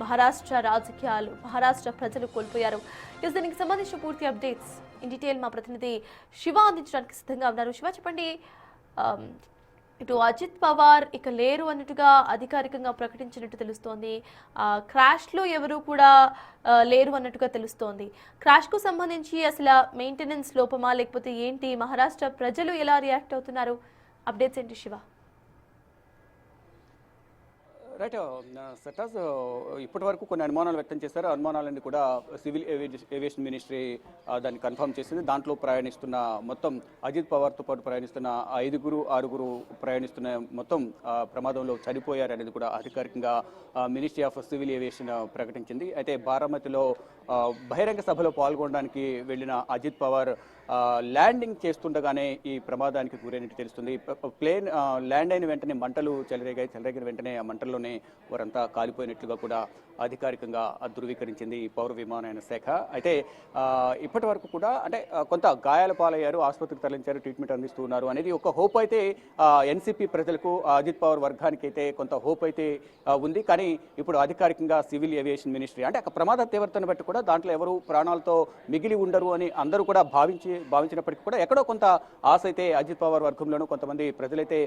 మహారాష్ట్ర రాజకీయాలు, మహారాష్ట్ర ప్రజలు కోల్పోయారు. దీనికి సంబంధించిన పూర్తి అప్డేట్స్ ఇన్ డీటెయిల్ మా ప్రతినిధి శివ అందించడానికి సిద్ధంగా ఉన్నారు. శివ, చెప్పండి. ఇటు అజిత్ పవార్ ఇక లేరు అన్నట్టుగా అధికారికంగా ప్రకటించినట్టు తెలుస్తోంది. క్రాష్లో ఎవరు కూడా లేరు అన్నట్టుగా తెలుస్తోంది. క్రాష్కు సంబంధించి అసలు మెయింటెనెన్స్ లోపమా లేకపోతే ఏంటి, మహారాష్ట్ర ప్రజలు ఎలా రియాక్ట్ అవుతున్నారు? అప్డేట్స్ ఏంటి శివ? రైట్ సటాజ్ ఇప్పటి వరకు కొన్ని అనుమానాలు వ్యక్తం చేశారు. అనుమానాలన్నీ కూడా సివిల్ ఏవియేషన్ మినిస్ట్రీ దాన్ని కన్ఫర్మ్ చేసింది. దాంట్లో ప్రయాణిస్తున్న మొత్తం అజిత్ పవార్తో పాటు ప్రయాణిస్తున్న 6 ప్రయాణిస్తున్న మొత్తం ప్రమాదంలో చనిపోయారు అనేది కూడా అధికారికంగా మినిస్ట్రీ ఆఫ్ సివిల్ ఏవియేషన్ ప్రకటించింది. అయితే బారామతిలో బహిరంగ సభలో పాల్గొనడానికి వెళ్ళిన అజిత్ పవార్ ల్యాండింగ్ చేస్తుండగానే ఈ ప్రమాదానికి గురైనట్టు తెలుస్తుంది. ప్లేన్ ల్యాండ్ అయిన వెంటనే మంటలు చెలరేగిన వెంటనే ఆ మంటల్లోనే వారంతా కాలిపోయినట్లుగా కూడా అధికారికంగా ధృవీకరించింది పౌర విమానయాన శాఖ. అయితే ఇప్పటి వరకు కూడా అంటే కొంత గాయాల పాలయ్యారు, ఆసుపత్రికి తరలించారు, ట్రీట్మెంట్ అందిస్తున్నారు అనేది ఒక హోప్ అయితే ఎన్సీపీ ప్రజలకు, అజిత్ పవార్ వర్గానికి అయితే కొంత హోప్ అయితే ఉంది. కానీ ఇప్పుడు అధికారికంగా సివిల్ ఏవియేషన్ మినిస్ట్రీ అంటే ప్రమాద తీవ్రతను బట్టి కూడా దాంట్లో ఎవరు ప్రాణాలతో మిగిలి ఉండరు అని అందరూ కూడా భావించినప్పటికీ కూడా ఎక్కడో కొంత ఆశ అయితే అజిత్ పవార్ వర్గంలోనూ కొంతమంది ప్రజలైతే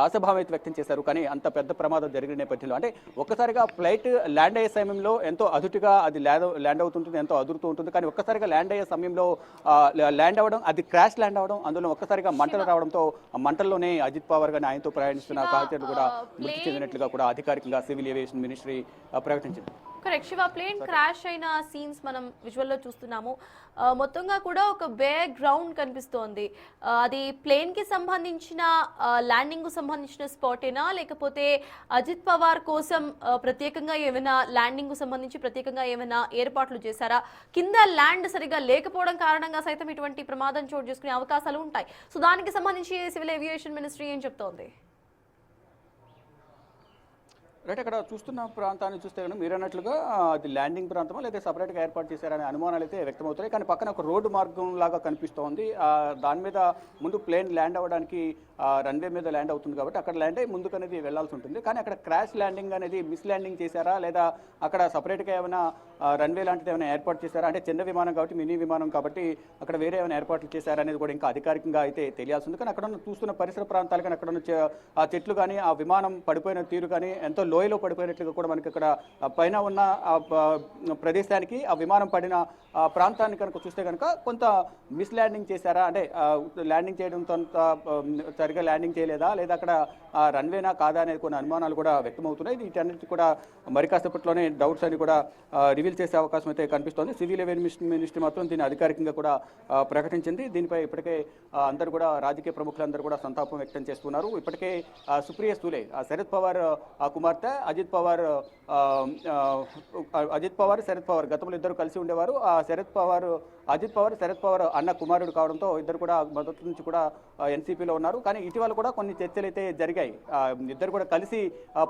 ఆశాభావం అయితే వ్యక్తం చేశారు. కానీ అంత పెద్ద ప్రమాదం జరిగిన నేపథ్యంలో అంటే ఒక్కసారిగా ఫ్లైట్ ల్యాండ్ అయ్యే సమయంలో ఎంతో అదుటుగా అది ల్యాండ్ అవుతుంటుంది, ఎంతో అదురుతూ ఉంటుంది. కానీ ఒక్కసారిగా ల్యాండ్ అయ్యే సమయంలో ల్యాండ్ అవ్వడం, అది క్రాష్ ల్యాండ్ అవ్వడం, అందులో ఒక్కసారిగా మంటలు రావడంతో ఆ మంటల్లోనే అజిత్ పవార్ గాని ఆయనతో ప్రయాణిస్తున్న సహచరులు కూడా మృతి చెందినట్లుగా కూడా అధికారికంగా సివిల్ ఏవియేషన్ మినిస్ట్రీ ప్రకటించింది. కరెక్ట్ శివ, ప్లేన్ క్రాష్ అయిన సీన్స్ మనం విజువల్లో చూస్తున్నాము. మొత్తంగా కూడా ఒక బేర్ గ్రౌండ్ కనిపిస్తోంది. అది ప్లేన్కి సంబంధించిన ల్యాండింగ్కు సంబంధించిన స్పాటేనా, లేకపోతే అజిత్ పవార్ కోసం ప్రత్యేకంగా ఏమైనా ల్యాండింగ్కు సంబంధించి ప్రత్యేకంగా ఏమైనా ఏర్పాట్లు చేశారా? కింద ల్యాండ్ సరిగా లేకపోవడం కారణంగా సైతం ఇటువంటి ప్రమాదం చోటు చేసుకునే అవకాశాలు ఉంటాయి. సో దానికి సంబంధించి సివిల్ ఏవియేషన్ మినిస్ట్రీ ఏం చెప్తోంది? రైట్, అక్కడ చూస్తున్న ప్రాంతాన్ని చూస్తే కనుక మీరు అన్నట్లుగా అది ల్యాండింగ్ ప్రాంతమా లేదా సపరేట్గా ఏర్పాటు చేశారనే అనుమానాలు అయితే వ్యక్తమవుతాయి. కానీ పక్కన ఒక రోడ్డు మార్గం లాగా కనిపిస్తోంది. దాని మీద ముందు ప్లేన్ ల్యాండ్ అవ్వడానికి రన్వే మీద ల్యాండ్ అవుతుంది కాబట్టి అక్కడ ల్యాండ్ అయ్యి ముందుకు అనేది వెళ్లాల్సి ఉంటుంది. కానీ అక్కడ క్రాష్ ల్యాండింగ్ అనేది మిస్ ల్యాండింగ్ చేశారా లేదా అక్కడ సపరేట్గా ఏమైనా రన్వే లాంటిది ఏమైనా ఏర్పాటు చేశారా? అంటే చిన్న విమానం కాబట్టి, మినీ విమానం కాబట్టి అక్కడ వేరే ఏమైనా ఏర్పాట్లు చేశారా అనేది కూడా ఇంకా అధికారికంగా అయితే తెలియాల్సి ఉంది. కానీ అక్కడ ఉన్న చూస్తున్న పరిసర ప్రాంతాలు కానీ అక్కడ ఉన్న ఆ చెట్లు కానీ ఆ విమానం పడిపోయిన తీరు కానీ ఎంతో లోయలో పడిపోయినట్లుగా కూడా మనకి ఇక్కడ పైన ఉన్న ప్రదేశానికి ఆ విమానం పడిన ప్రాంతాన్ని కనుక చూస్తే కనుక కొంత మిస్ ల్యాండింగ్ చేశారా, అంటే ల్యాండింగ్ చేయడంతో సరిగా ల్యాండింగ్ చేయలేదా లేదా అక్కడ రన్వేనా కాదా అనేది కొన్ని అనుమానాలు కూడా వ్యక్తమవుతున్నాయి. వీటన్నిటి కూడా మరి కాసేపట్లోనే డౌట్స్ అని కూడా రివీల్ చేసే అవకాశం అయితే కనిపిస్తోంది. సివిల్ ఏవియేషన్ మినిస్ట్రీ మాత్రం దీన్ని అధికారికంగా కూడా ప్రకటించింది. దీనిపై ఇప్పటికే అందరూ కూడా రాజకీయ ప్రముఖులందరూ కూడా సంతాపం వ్యక్తం చేస్తున్నారు. ఇప్పటికే సుప్రియ సూలే, శరద్ పవార్ కుమార్తె అజిత్ పవార్, శరద్ పవార్ గతంలో ఇద్దరు కలిసి ఉండేవారు. అజిత్ పవార్ శరద్ పవార్ అన్న కుమారుడు కావడంతో ఇద్దరు కూడా మొదటి నుంచి కూడా ఎన్సీపీలో ఉన్నారు. కానీ ఇటీవల కూడా కొన్ని చర్చలు అయితే జరిగాయి. ఇద్దరు కూడా కలిసి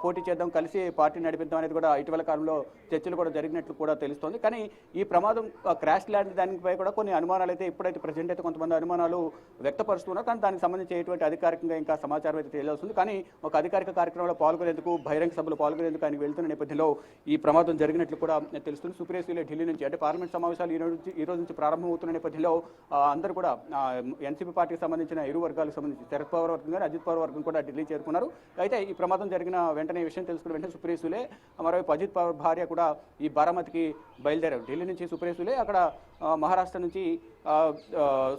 పోటీ చేద్దాం, కలిసి పార్టీ నడిపిద్దాం అనేది కూడా ఇటీవల కాలంలో చర్చలు కూడా జరిగినట్లు కూడా తెలుస్తోంది. కానీ ఈ ప్రమాదం క్రాష్ ల్యాండ్ దానిపై కూడా కొన్ని అనుమానాలు అయితే ఇప్పుడైతే ప్రజెంట్ అయితే కొంతమంది అనుమానాలు వ్యక్తపరుస్తున్నారు. కానీ దానికి సంబంధించి ఎటువంటి అధికారికంగా ఇంకా సమాచారం అయితే తెలియాల్సింది. కానీ ఒక అధికారిక కార్యక్రమంలో పాల్గొనేందుకు, బహిరంగ సభలో పాల్గొనేందుకు ఆయన వెళ్తున్న నేపథ్యంలో ఈ ప్రమాదం జరిగినట్లు కూడా తెలుస్తుంది. సుప్రియ సూలే ఢిల్లీ నుంచి అంటే పార్లమెంట్ సమావేశాలు ఈ రోజు నుంచి ప్రారంభమవుతున్న నేపథ్యంలో అందరూ కూడా ఎన్సీపీ పార్టీకి సంబంధించిన ఇరు వర్గాలకు సంబంధించి శరద్ పవార్ వర్గం కానీ అజిత్ పవార్ వర్గం కూడా ఢిల్లీ చేరుకున్నారు. అయితే ఈ ప్రమాదం జరిగిన వెంటనే విషయం తెలుసుకున్న వెంటనే సుప్రియ సూలే, మరోవైపు అజిత్ పవార్ భార్య కూడా ఈ బారామతికి బయలుదేరారు. ఢిల్లీ నుంచి సుప్రియ సూలే, అక్కడ మహారాష్ట్ర నుంచి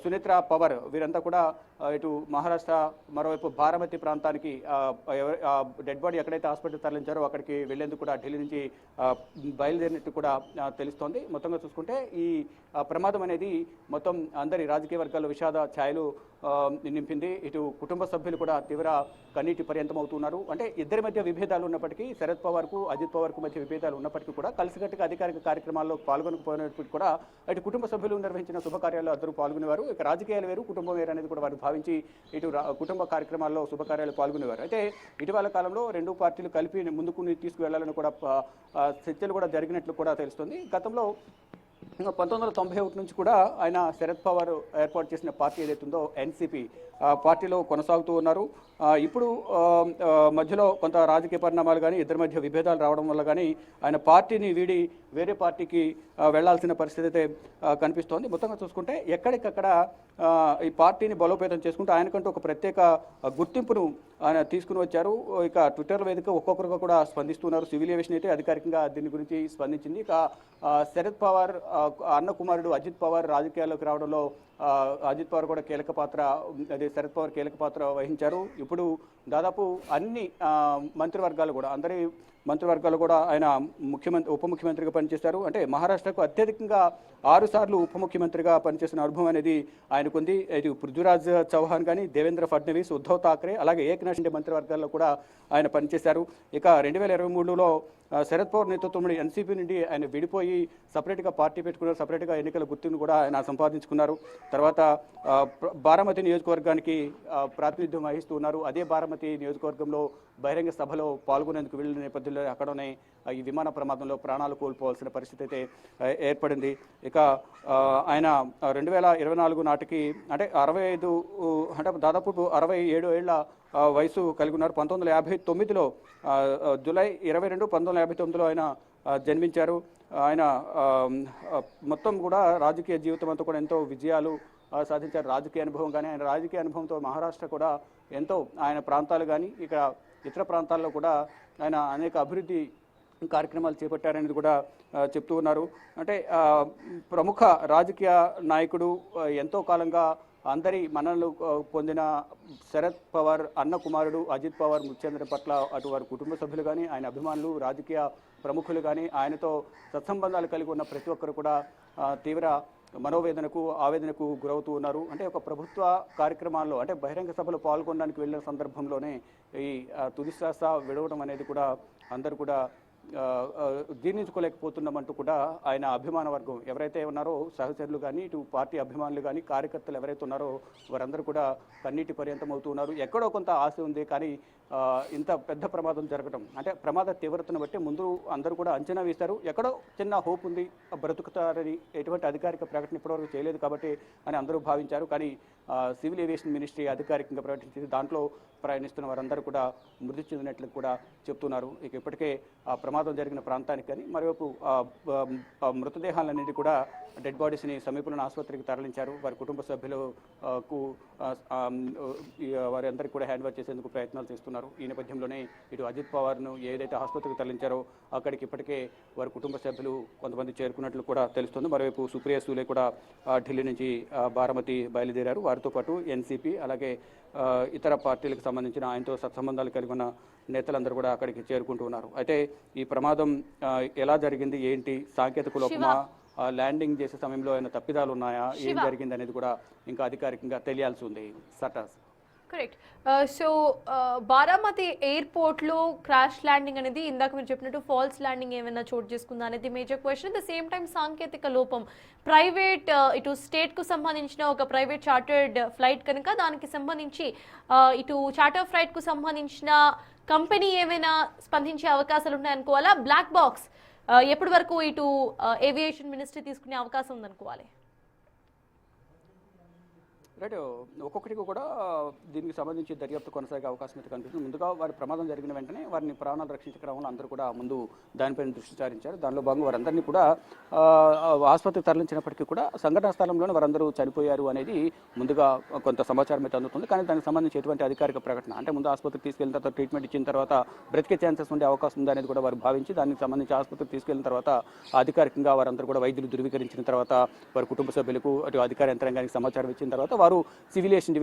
సునేత్ర పవార్, వీరంతా కూడా ఇటు మహారాష్ట్ర మరోవైపు బారామతి ప్రాంతానికి డెడ్ బాడీ ఎక్కడైతే హాస్పిటల్ తరలించారో అక్కడికి వెళ్లేందుకు కూడా ఢిల్లీ నుంచి బయలుదేరినట్టు కూడా తెలుస్తోంది. మొత్తంగా చూసుకుంటే ఈ ప్రమాదం అనేది మొత్తం అందరి రాజకీయ వర్గాల్లో విషాద ఛాయలు నింపింది. ఇటు కుటుంబ సభ్యులు కూడా తీవ్ర కన్నీటి పర్యంతం అవుతున్నారు. అంటే ఇద్దరి మధ్య విభేదాలు ఉన్నప్పటికీ, శరద్ పవార్కు అజిత్ పవార్కు మధ్య విభేదాలు ఉన్నప్పటికీ కూడా కలిసికట్టుగా అధికారిక కార్యక్రమాల్లో పాల్గొనకపోయినప్పటికీ కూడా ఇటు కుటుంబ సభ్యులు నిర్వహించిన శుభకార్యాల్లో అందరూ పాల్గొనేవారు. ఇక రాజకీయాలు వేరు, కుటుంబం వేరు అనేది కూడా వారు భావించి ఇటు కుటుంబ కార్యక్రమాల్లో శుభకార్యాలు పాల్గొనేవారు. అయితే ఇటీవల కాలంలో రెండు పార్టీలు కలిపి ముందుకు తీసుకువెళ్లాలని కూడా చర్చలు కూడా జరిగినట్లు కూడా తెలుస్తుంది. గతంలో 1991 నుంచి కూడా ఆయన శరద్ పవార్ ఏర్పాటు చేసిన పార్టీ ఏదైతుందో ఎన్సీపీ, పార్టీలో కొనసాగుతూ ఉన్నారు. ఇప్పుడు మధ్యలో కొంత రాజకీయ పరిణామాలు కానీ ఇద్దరి మధ్య విభేదాలు రావడం వల్ల కానీ ఆయన పార్టీని వీడి వేరే పార్టీకి వెళ్లాల్సిన పరిస్థితి అయితే కనిపిస్తోంది. మొత్తంగా చూసుకుంటే ఎక్కడికక్కడ ఈ పార్టీని బలోపేతం చేసుకుంటూ ఆయనకంటూ ఒక ప్రత్యేక గుర్తింపును ఆయన తీసుకుని వచ్చారు. ఇక ట్విట్టర్ వేదిక ఒక్కొక్కరుగా కూడా స్పందిస్తున్నారు. సివిల్ ఏవియేషన్ అయితే అధికారికంగా దీని గురించి స్పందించింది. ఇక శరద్ పవార్ అన్న కుమారుడు అజిత్ పవార్ రాజకీయాల్లోకి రావడంలో అజిత్ పవార్ కూడా కీలక పాత్ర, అదే శరద్ పవార్ కీలక పాత్ర వహించారు. ఇప్పుడు దాదాపు అన్ని మంత్రివర్గాలు కూడా అందరి మంత్రివర్గాలు కూడా ఆయన ఉప ముఖ్యమంత్రిగా పనిచేశారు. అంటే మహారాష్ట్రకు అత్యధికంగా 6 సార్లు ఉప ముఖ్యమంత్రిగా పనిచేసిన అనుభవం అనేది ఆయనకుంది. ఇది పృథ్వీరాజ్ చౌహాన్ కానీ, దేవేంద్ర ఫడ్నవీస్, ఉద్ధవ్ ఠాక్రే, అలాగే ఏక్నాథ్ షిండే మంత్రివర్గాల్లో కూడా ఆయన పనిచేశారు. ఇక 2023లో శరద్ పవార్ నేతృత్వంలో ఎన్సీపీ నుండి ఆయన విడిపోయి సపరేట్గా పార్టీ పెట్టుకున్నారు. సపరేట్గా ఎన్నికల గుర్తును కూడా ఆయన సంపాదించుకున్నారు. తర్వాత బారామతి నియోజకవర్గానికి ప్రాతినిధ్యం వహిస్తూ ఉన్నారు. అదే బారామతి నియోజకవర్గంలో బహిరంగ సభలో పాల్గొనేందుకు వెళ్ళిన నేపథ్యంలో అక్కడనే ఈ విమాన ప్రమాదంలో ప్రాణాలు కోల్పోవాల్సిన పరిస్థితి అయితే ఏర్పడింది. ఇక ఆయన 2024 నాటికి అంటే 65 అంటే దాదాపు 67 ఏళ్ల వయసు కలిగి ఉన్నారు. 1959లో జూలై 22, 1959లో ఆయన జన్మించారు. ఆయన మొత్తం కూడా రాజకీయ జీవితం అంతా కూడా ఎంతో విజయాలు సాధించారు. రాజకీయ అనుభవం కానీ ఆయన రాజకీయ అనుభవంతో మహారాష్ట్ర కూడా ఎంతో ఆయన ప్రాంతాలు కానీ ఇక ఇతర ప్రాంతాల్లో కూడా ఆయన అనేక అభివృద్ధి కార్యక్రమాలు చేపట్టారనేది కూడా చెప్తూ ఉన్నారు. అంటే ప్రముఖ రాజకీయ నాయకుడు, ఎంతో కాలంగా అందరి మన్ననలు పొందిన శరద్ పవార్ అన్న కుమారుడు అజిత్ పవార్ మృతి చెందడం పట్ల అటు వారి కుటుంబ సభ్యులు కానీ, ఆయన అభిమానులు, రాజకీయ ప్రముఖులు కానీ, ఆయనతో సత్సంబంధాలు కలిగి ఉన్న ప్రతి ఒక్కరు కూడా తీవ్ర మనోవేదనకు, ఆవేదనకు గురవుతూ ఉన్నారు. అంటే ఒక ప్రభుత్వ కార్యక్రమాల్లో అంటే బహిరంగ సభలో పాల్గొనడానికి వెళ్ళిన సందర్భంలోనే ఈ తుది శ్వాస విడవడం అనేది కూడా అందరూ కూడా జీర్ణించుకోలేకపోతున్నామంటూ కూడా ఆయన అభిమాన వర్గం ఎవరైతే ఉన్నారో సహచరులు కానీ, ఇటు పార్టీ అభిమానులు కానీ, కార్యకర్తలు ఎవరైతే ఉన్నారో వారందరూ కూడా కన్నీటి పర్యంతం అవుతూ ఉన్నారు. ఎక్కడో కొంత ఆశ ఉంది కానీ ఇంత పెద్ద ప్రమాదం జరగడం అంటే ప్రమాద తీవ్రతను బట్టి ముందు అందరూ కూడా అంచనా వేశారు. ఎక్కడో చిన్న హోప్ ఉంది, బ్రతుకుతారని ఎటువంటి అధికారిక ప్రకటన ఇప్పటివరకు చేయలేదు కాబట్టి అని అందరూ భావించారు. కానీ సివిల్ ఏవియేషన్ మినిస్ట్రీ అధికారికంగా ప్రకటించింది. దాంట్లో ప్రయాణిస్తున్న వారందరూ కూడా మృతి చెందినట్లు కూడా చెప్తున్నారు. ఇక ఇప్పటికే ఆ ప్రమాదం జరిగిన ప్రాంతానికి కానీ మరోవైపు మృతదేహాలన్నిటి కూడా డెడ్ బాడీస్ని సమీపంలోని ఆసుపత్రికి తరలించారు. వారి కుటుంబ సభ్యులకు వారి అందరికీ కూడా హ్యాండ్ ఓవర్ చేసేందుకు ప్రయత్నాలు చేస్తున్నారు. ఈ నేపథ్యంలోనే ఇటు అజిత్ పవార్ను ఏదైతే ఆసుపత్రికి తరలించారో అక్కడికి ఇప్పటికే వారి కుటుంబ సభ్యులు కొంతమంది చేరుకున్నట్లు కూడా తెలుస్తుంది. మరోవైపు సుప్రియా సూలే కూడా ఢిల్లీ నుంచి బారామతి బయలుదేరారు. వారితో పాటు ఎన్సీపీ అలాగే ఇతర పార్టీలకు సంబంధించిన ఆయనతో సత్సంబంధాలు కలిగి ఉన్న నేతలందరూ కూడా అక్కడికి చేరుకుంటూ ఉన్నారు. అయితే ఈ ప్రమాదం ఎలా జరిగింది, ఏంటి, సాంకేతిక లోపమా, ల్యాండింగ్ చేసే సమయంలో ఏమైనా తప్పిదాలు ఉన్నాయా, ఏం జరిగింది అనేది కూడా ఇంకా అధికారికంగా తెలియాల్సి ఉంది. సటాస్ కరెక్ట్. సో బారామతి ఎయిర్పోర్ట్లో క్రాష్ ల్యాండింగ్ అనేది ఇందాక మీరు చెప్పినట్టు ఫాల్స్ ల్యాండింగ్ ఏమైనా చోటు చేసుకుందా అనేది major question. At the same time సాంకేతిక లోపం, ప్రైవేట్ ఇటు స్టేట్కు సంబంధించిన ఒక ప్రైవేట్ చార్టర్డ్ ఫ్లైట్ కనుక దానికి సంబంధించి ఇటు చార్టర్ ఫ్లైట్కు సంబంధించిన కంపెనీ ఏమైనా స్పందించే అవకాశాలు ఉన్నాయనుకోవాలా? బ్లాక్ బాక్స్ ఎప్పటి వరకు ఇటు ఏవియేషన్ మినిస్ట్రీ తీసుకునే అవకాశం ఉందనుకోవాలి? రైట్, ఒక్కొక్కటికి కూడా దీనికి సంబంధించి దర్యాప్తు కొనసాగే అవకాశం అయితే కనిపిస్తుంది. ముందుగా వారి ప్రమాదం జరిగిన వెంటనే వారిని ప్రాణాలు రక్షించే క్రమంలో అందరూ కూడా ముందు దానిపైన దృష్టి సారించారు. దానిలో భాగంగా వారందరినీ కూడా ఆసుపత్రికి తరలించినప్పటికీ కూడా సంఘటనా స్థలంలోనే వారందరూ చనిపోయారు అనేది ముందుగా కొంత సమాచారం అయితే అందుతుంది. కానీ దానికి సంబంధించి ఎటువంటి అధికారిక ప్రకటన అంటే ముందు ఆసుపత్రికి తీసుకెళ్ళిన తర్వాత ట్రీట్మెంట్ ఇచ్చిన తర్వాత బ్రతికే ఛాన్సెస్ ఉండే అవకాశం ఉంది అనేది కూడా వారు భావించి దానికి సంబంధించి ఆసుపత్రికి తీసుకెళ్లిన తర్వాత అధికారికంగా వారందరూ కూడా వైద్యులు ధృవీకరించిన తర్వాత వారి కుటుంబ సభ్యులకు అటు అధికార యంత్రాంగానికి సమాచారం ఇచ్చిన తర్వాత వారు సివిల్ ఏవియేషన్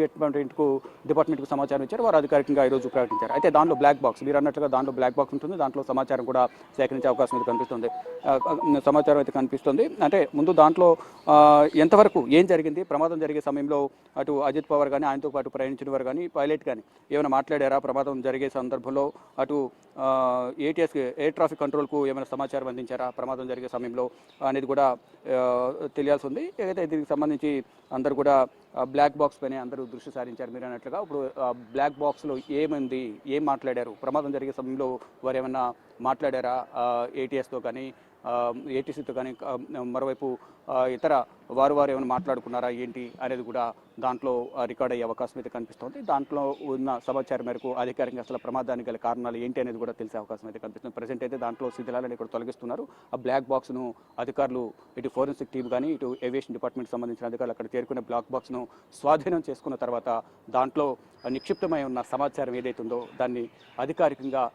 డిపార్ట్మెంట్కు సమాచారం ఇచ్చారు. వారు అధికారికంగా ఈరోజు ప్రకటించారు. అయితే దాంట్లో బ్లాక్ బాక్స్, మీరు అన్నట్లుగా దాంట్లో బ్లాక్ బాక్స్ ఉంటుంది. దాంట్లో సమాచారం కూడా సేకరించే అవకాశం అయితే కనిపిస్తుంది. సమాచారం అయితే కనిపిస్తుంది. అంటే ముందు దాంట్లో ఎంతవరకు ఏం జరిగింది, ప్రమాదం జరిగే సమయంలో అటు అజిత్ పవార్ కానీ ఆయనతో పాటు ప్రయాణించిన వారు కానీ పైలట్ కానీ ఏమైనా మాట్లాడారా, ప్రమాదం జరిగే సందర్భంలో అటు ఏటీఎస్ ఎయిర్ ట్రాఫిక్ కంట్రోల్కు ఏమైనా సమాచారం అందించారా ప్రమాదం జరిగే సమయంలో అనేది కూడా తెలియాల్సి ఉంది. అయితే దీనికి సంబంధించి అందరూ కూడా బ్లాక్ బాక్స్ పైన అందరూ దృష్టి సారించారు. మీరు అన్నట్లుగా ఇప్పుడు బ్లాక్ బాక్స్లో ఏమైంది, ఏం మాట్లాడారు, ప్రమాదం జరిగే సమయంలో వారు ఏమైనా మాట్లాడారా ఏటీఎస్తో కానీ ఏటీసీతో కానీ మరోవైపు ఇతర వారు ఏమైనా మాట్లాడుకున్నారా ఏంటి అనేది కూడా దాంట్లో రికార్డ్ అయ్యే అవకాశం అయితే కనిపిస్తోంది. దాంట్లో ఉన్న సమాచారం మేరకు అధికారికంగా అసలు ప్రమాదానికి గల కారణాలు ఏంటి అనేది కూడా తెలిసే అవకాశం అయితే కనిపిస్తుంది. ప్రజెంట్ అయితే దాంట్లో శిథిలాలను ఇక్కడ తొలగిస్తున్నారు. ఆ బ్లాక్ బాక్స్ను అధికారులు ఇటు ఫోరెన్సిక్ టీం కానీ ఇటు ఏవియేషన్ డిపార్ట్మెంట్ సంబంధించిన అధికారులు అక్కడ చేరుకునే బ్లాక్ బాక్స్ను స్వాధీనం చేసుకున్న తర్వాత దాంట్లో నిక్షిప్తమై ఉన్న సమాచారం ఏదైతుందో దాన్ని అధికారికంగా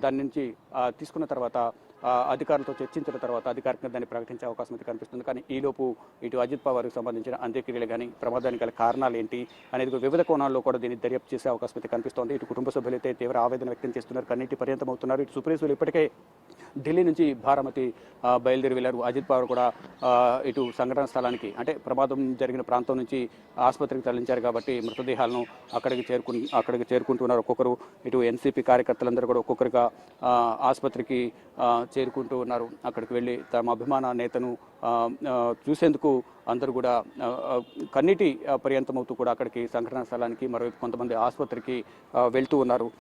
దాని నుంచి తీసుకున్న తర్వాత అధికారులతో చర్చించిన తర్వాత అధికారికంగా దాన్ని ప్రకటించే అవకాశం అయితే కనిపిస్తుంది. కానీ ఈలోపు ఇటు అజిత్ పవార్కి సంబంధించిన అంత్యక్రియలు కానీ ప్రమాదానికి గల కారణాలు ఏంటి అనేది వివిధ కోణాల్లో కూడా దీన్ని దర్యాప్తు చేసే అవకాశం అయితే కనిపిస్తోంది. ఇటు కుటుంబ సభ్యులైతే తీవ్ర ఆవేదన వ్యక్తం చేస్తున్నారు, కన్నీటి పర్యంతం అవుతున్నారు. ఇటు సుప్రీంకోర్టు ఇప్పటికే ఢిల్లీ నుంచి భారమతి బయలుదేరి వెళ్లారు. అజిత్ పవార్ కూడా ఇటు సంఘటన స్థలానికి అంటే ప్రమాదం జరిగిన ప్రాంతం నుంచి ఆసుపత్రికి తరలించారు కాబట్టి మృతదేహాలను అక్కడికి చేరుకుంటున్నారు ఒక్కొక్కరు. ఇటు ఎన్సీపీ కార్యకర్తలందరూ కూడా ఒక్కొక్కరుగా ఆసుపత్రికి చేరుకుంటూ ఉన్నారు. అక్కడికి వెళ్ళి తమ అభిమాన నేతను చూసేందుకు అందరూ కూడా కన్నీటి పర్యంతమవుతూ కూడా అక్కడికి సంఘటన స్థలానికి మరోవైపు కొంతమంది ఆసుపత్రికి వెళ్తూ ఉన్నారు.